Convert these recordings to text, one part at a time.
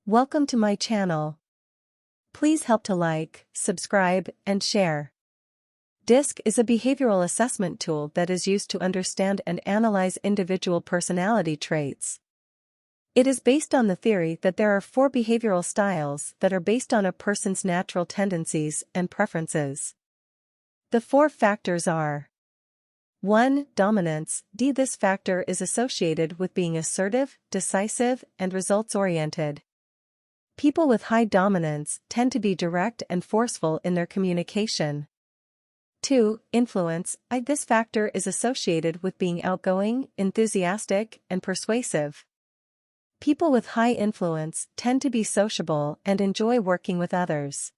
Welcome to my channel. Please help to like, subscribe, and share. DISC is a behavioral assessment tool that is used to understand and analyze individual personality traits. It is based on the theory that there are 4 behavioral styles that are based on a person's natural tendencies and preferences. The 4 factors are: 1. Dominance. This factor is associated with being assertive, decisive, and results-oriented. People with high dominance tend to be direct and forceful in their communication. 2. Influence. This factor is associated with being outgoing, enthusiastic, and persuasive. People with high influence tend to be sociable and enjoy working with others.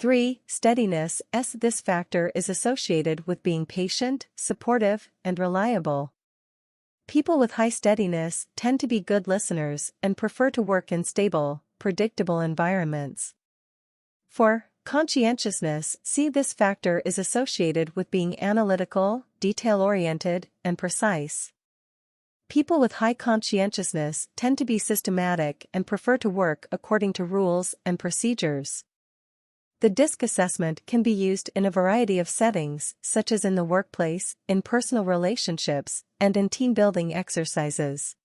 3. Steadiness. This factor is associated with being patient, supportive, and reliable. People with high steadiness tend to be good listeners and prefer to work in stable, predictable environments. 4. Conscientiousness. This factor is associated with being analytical, detail-oriented, and precise. People with high conscientiousness tend to be systematic and prefer to work according to rules and procedures. The DISC assessment can be used in a variety of settings, such as in the workplace, in personal relationships, and in team-building exercises.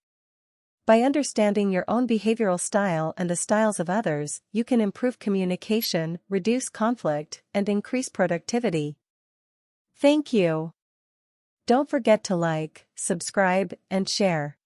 By understanding your own behavioral style and the styles of others, you can improve communication, reduce conflict, and increase productivity. Thank you. Don't forget to like, subscribe, and share.